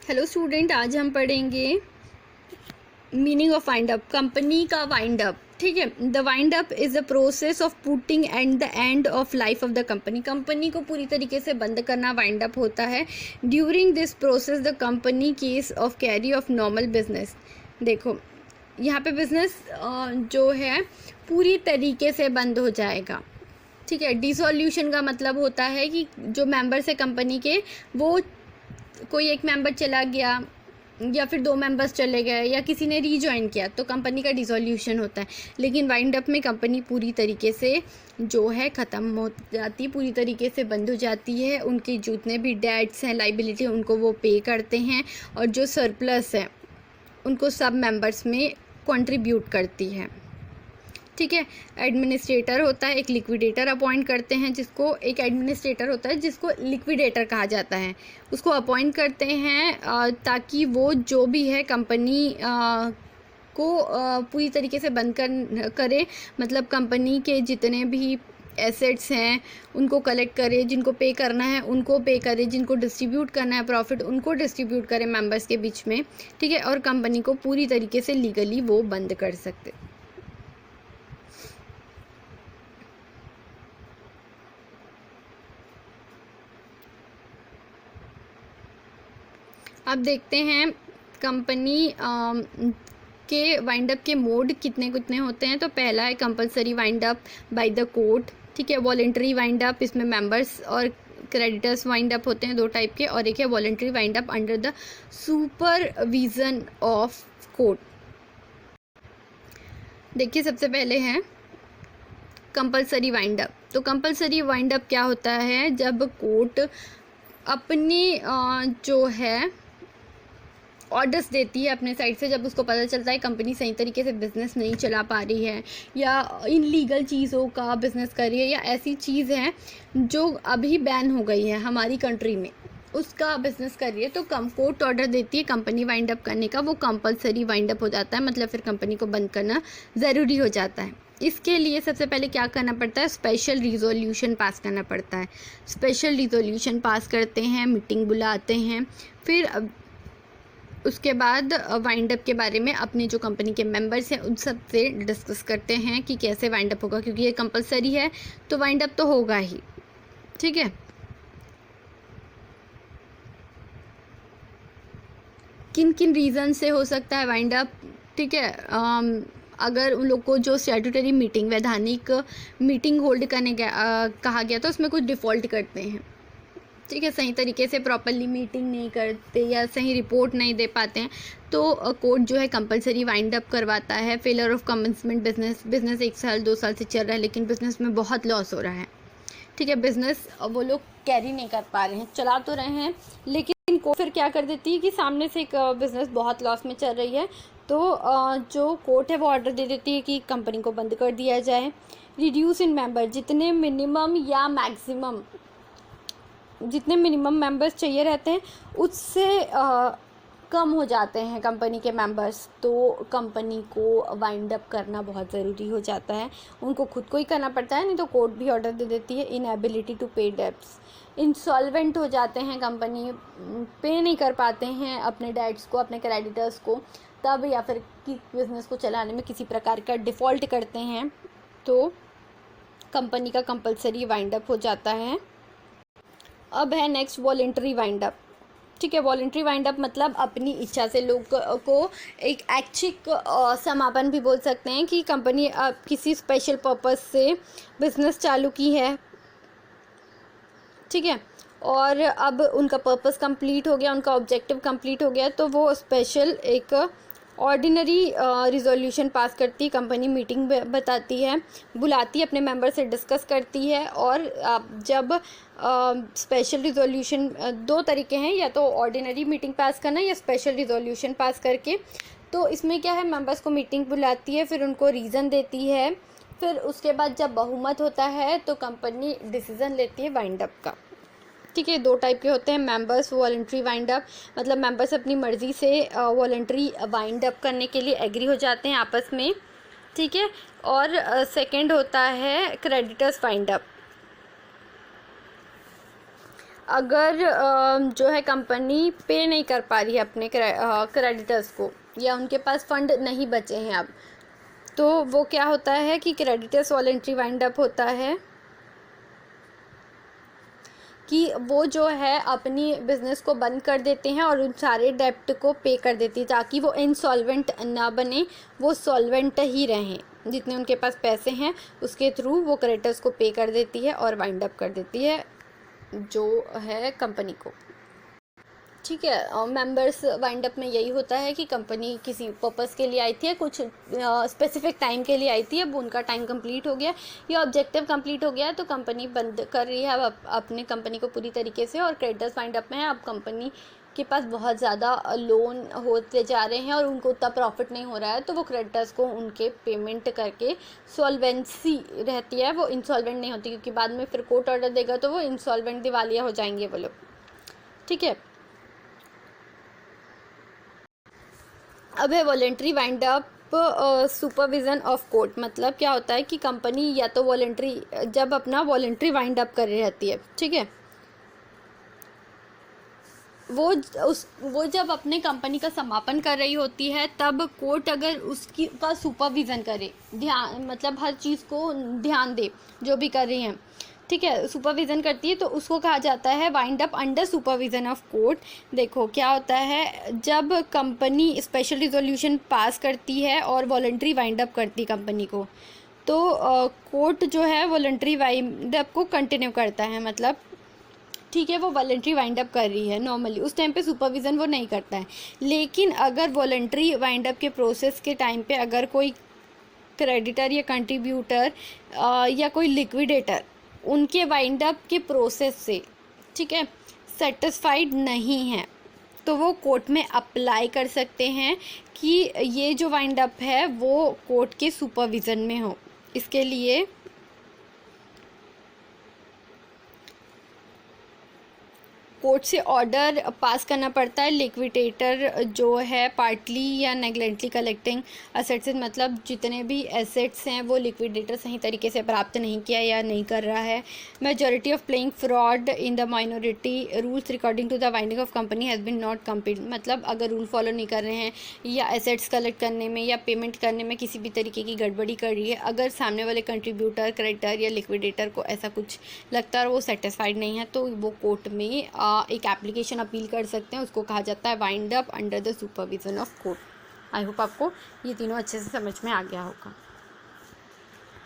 Hello student, आज हम पढ़ेंगे meaning of wind up. Company का वाइंड अप, ठीक है। The wind up is the process of putting and the end of life of the company. Company को पूरी तरीके से बंद करना वाइंड अप होता है। During this process the company case of carry off normal business. देखो यहाँ पे बिजनेस जो है पूरी तरीके से बंद हो जाएगा, ठीक है। डिसोल्यूशन का मतलब होता है कि जो मेंबर्स है कंपनी के, वो कोई एक मेंबर चला गया या फिर 2 मेंबर्स चले गए या किसी ने रीजॉइन किया तो कंपनी का डिसोल्यूशन होता है। लेकिन वाइंड अप में कंपनी पूरी तरीके से जो है ख़त्म हो जाती है, पूरी तरीके से बंद हो जाती है। उनके जितने भी डेट्स हैं, लाइबिलिटी, उनको वो पे करते हैं और जो सरप्लस है उनको सब मेंबर्स में कंट्रीब्यूट करती है, ठीक है। एडमिनिस्ट्रेटर होता है, एक लिक्विडेटर अपॉइंट करते हैं, जिसको एक एडमिनिस्ट्रेटर होता है जिसको लिक्विडेटर कहा जाता है, उसको अपॉइंट करते हैं ताकि वो जो भी है कंपनी को पूरी तरीके से बंद करे। मतलब कंपनी के जितने भी एसेट्स हैं उनको कलेक्ट करे, जिनको पे करना है उनको पे करे, जिनको डिस्ट्रीब्यूट करना है प्रॉफिट उनको डिस्ट्रीब्यूट करे मेंबर्स के बीच में, ठीक है। और कंपनी को पूरी तरीके से लीगली वो बंद कर सकते। अब देखते हैं कंपनी के वाइंड अप के मोड कितने कितने होते हैं। तो पहला है compulsory wind up by the court, ठीक है। वॉलेंटरी वाइंड अप, इसमें मेंबर्स और क्रेडिटर्स वाइंड अप होते हैं 2 टाइप के। और एक है voluntary wind up under the supervision of court. देखिए सबसे पहले है कंपलसरी वाइंड अप। तो कंपलसरी वाइंड अप क्या होता है, जब कोर्ट अपनी जो है ऑर्डर्स देती है अपने साइड से, जब उसको पता चलता है कंपनी सही तरीके से बिज़नेस नहीं चला पा रही है या इनलीगल चीज़ों का बिज़नेस कर रही है या ऐसी चीज़ है जो अभी बैन हो गई है हमारी कंट्री में, उसका बिज़नेस कर रही है, तो कोर्ट ऑर्डर देती है कंपनी वाइंड अप करने का। वो कंपलसरी वाइंड अप हो जाता है, मतलब फिर कंपनी को बंद करना ज़रूरी हो जाता है। इसके लिए सबसे पहले क्या करना पड़ता है, स्पेशल रिजोल्यूशन पास करना पड़ता है। स्पेशल रिजोल्यूशन पास करते हैं, मीटिंग बुलाते हैं, फिर उसके बाद वाइंड अप के बारे में अपने जो कंपनी के मेंबर्स हैं उन सब से डिस्कस करते हैं कि कैसे वाइंड अप होगा, क्योंकि ये कंपलसरी है तो वाइंड अप तो होगा ही, ठीक है। किन किन रीज़न से हो सकता है वाइंड अप, ठीक है। अगर उन लोग को जो स्टैट्यूटरी मीटिंग, वैधानिक मीटिंग होल्ड करने कहा गया तो उसमें कुछ डिफ़ॉल्ट करते हैं, ठीक है। सही तरीके से प्रॉपरली मीटिंग नहीं करते या सही रिपोर्ट नहीं दे पाते हैं तो कोर्ट जो है कंपलसरी वाइंड अप करवाता है। फेलियर ऑफ कमेंसमेंट बिजनेस 1 साल 2 साल से चल रहा है लेकिन बिजनेस में बहुत लॉस हो रहा है, ठीक है। बिजनेस वो लोग कैरी नहीं कर पा रहे हैं, चला तो रहे हैं लेकिन को फिर क्या कर देती है कि सामने से एक बिज़नेस बहुत लॉस में चल रही है तो जो कोर्ट है वो ऑर्डर दे देती है कि कंपनी को बंद कर दिया जाए। रिड्यूस इन मेंबर, जितने मिनिमम या मैक्सिमम जितने मिनिमम मेंबर्स चाहिए रहते हैं उससे कम हो जाते हैं कंपनी के मेंबर्स, तो कंपनी को वाइंड अप करना बहुत ज़रूरी हो जाता है। उनको खुद को ही करना पड़ता है, नहीं तो कोर्ट भी ऑर्डर दे देती है। इनएबिलिटी टू पे डेब्ट्स, इंसॉल्वेंट हो जाते हैं कंपनी, पे नहीं कर पाते हैं अपने डेट्स को, अपने क्रेडिटर्स को, तब या फिर कि बिज़नेस को चलाने में किसी प्रकार का डिफ़ॉल्ट करते हैं तो कंपनी का कंपलसरी वाइंड अप हो जाता है। अब है नेक्स्ट वॉलेंटरी वाइंड अप, ठीक है। वॉलेंटरी वाइंड अप मतलब अपनी इच्छा से लोग को एक ऐच्छिक समापन भी बोल सकते हैं कि कंपनी किसी स्पेशल पर्पस से बिजनेस चालू की है, ठीक है, और अब उनका पर्पस कंप्लीट हो गया, उनका ऑब्जेक्टिव कंप्लीट हो गया तो वो स्पेशल एक ऑर्डिनरी रिजोल्यूशन पास करती है। कंपनी मीटिंग बताती है, बुलाती है, अपने मेंबर से डिस्कस करती है। और जब स्पेशल रिजोल्यूशन 2 तरीके हैं, या तो ऑर्डिनरी मीटिंग पास करना या स्पेशल रिजोल्यूशन पास करके। तो इसमें क्या है, मेंबर्स को मीटिंग बुलाती है, फिर उनको रीज़न देती है, फिर उसके बाद जब बहुमत होता है तो कंपनी डिसीज़न लेती है वाइंड अप का, ठीक है। 2 टाइप के होते हैं, मेंबर्स वॉलेंट्री वाइंड अप, मतलब मेंबर्स अपनी मर्ज़ी से वॉलेंट्री वाइंड अप करने के लिए एग्री हो जाते हैं आपस में, ठीक है। और सेकंड होता है क्रेडिटर्स वाइंड अप। अगर जो है कंपनी पे नहीं कर पा रही है अपने क्रेडिटर्स को, या उनके पास फंड नहीं बचे हैं अब, तो वो क्या होता है कि क्रेडिटर्स वॉलंटरी वाइंड अप होता है कि वो जो है अपनी बिज़नेस को बंद कर देते हैं और उन सारे डेप्ट को पे कर देती है, ताकि वो इंसॉल्वेंट ना बने, वो सॉल्वेंट ही रहें। जितने उनके पास पैसे हैं उसके थ्रू वो क्रेडिटर्स को पे कर देती है और वाइंड अप कर देती है जो है कंपनी को। ठीक है, मेंबर्स वाइंड अप में यही होता है कि कंपनी किसी पर्पस के लिए आई थी, कुछ स्पेसिफिक टाइम के लिए आई थी, अब उनका टाइम कंप्लीट हो गया या ऑब्जेक्टिव कंप्लीट हो गया, तो कंपनी बंद कर रही है अब अपने कंपनी को पूरी तरीके से, और क्रेडिटर्स वाइंड अप में है। अब कंपनी के पास बहुत ज़्यादा लोन होते जा रहे हैं और उनको उतना प्रॉफिट नहीं हो रहा है, तो वो क्रेडिटर्स को उनके पेमेंट करके सॉल्वेंसी रहती है, वो इंसॉल्वेंट नहीं होती, क्योंकि बाद में फिर कोर्ट ऑर्डर देगा तो वो इंसॉल्वेंट दिवालिया हो जाएंगे वो लोग। ठीक है, अब है voluntary wind up supervision of court. मतलब क्या होता है कि कंपनी या तो वॉलेंट्री जब अपना वॉलेंट्री वाइंड अप कर रही रहती है, ठीक है, वो जब अपने कंपनी का समापन कर रही होती है, तब कोर्ट अगर उसकी का सुपरविज़न करे, ध्यान मतलब हर चीज़ को ध्यान दे जो भी कर रही हैं, ठीक है, सुपरविज़न करती है, तो उसको कहा जाता है wind up under supervision of court. देखो क्या होता है, जब कंपनी स्पेशल रिजोल्यूशन पास करती है और वॉलंटरी वाइंड अप करती है कंपनी को, तो कोर्ट जो है वॉलंटरी वाइंड अप को कंटिन्यू करता है। मतलब ठीक है, वो वॉलंटरी वाइंड अप कर रही है नॉर्मली, उस टाइम पे सुपरविज़न वो नहीं करता है। लेकिन अगर वॉलंटरी वाइंड अप के प्रोसेस के टाइम पे अगर कोई क्रेडिटर या कंट्रीब्यूटर या कोई लिक्विडेटर उनके वाइंड अप के प्रोसेस से, ठीक है, सेटिस्फाइड नहीं है, तो वो कोर्ट में अप्लाई कर सकते हैं कि ये जो वाइंड अप है वो कोर्ट के सुपरविज़न में हो। इसके लिए कोर्ट से ऑर्डर पास करना पड़ता है। लिक्विडेटर जो है पार्टली या नेग्लेक्टली कलेक्टिंग असेट्स, मतलब जितने भी एसेट्स हैं वो लिक्विडेटर सही तरीके से प्राप्त नहीं किया या नहीं कर रहा है। Majority of playing fraud in the minority rules recording to the winding of company has been not complete. मतलब अगर रूल फॉलो नहीं कर रहे हैं या एसेट्स कलेक्ट करने में या पेमेंट करने में किसी भी तरीके की गड़बड़ी कर रही है, अगर सामने वाले कंट्रीब्यूटर, क्रेडिटर या लिक्विडेटर को ऐसा कुछ लगता है और वो सेटिस्फाइड नहीं है, तो वो कोर्ट में एक एप्लीकेशन अपील कर सकते हैं। उसको कहा जाता है wind up under the supervision of court. I hope आपको ये तीनों अच्छे से समझ में आ गया होगा।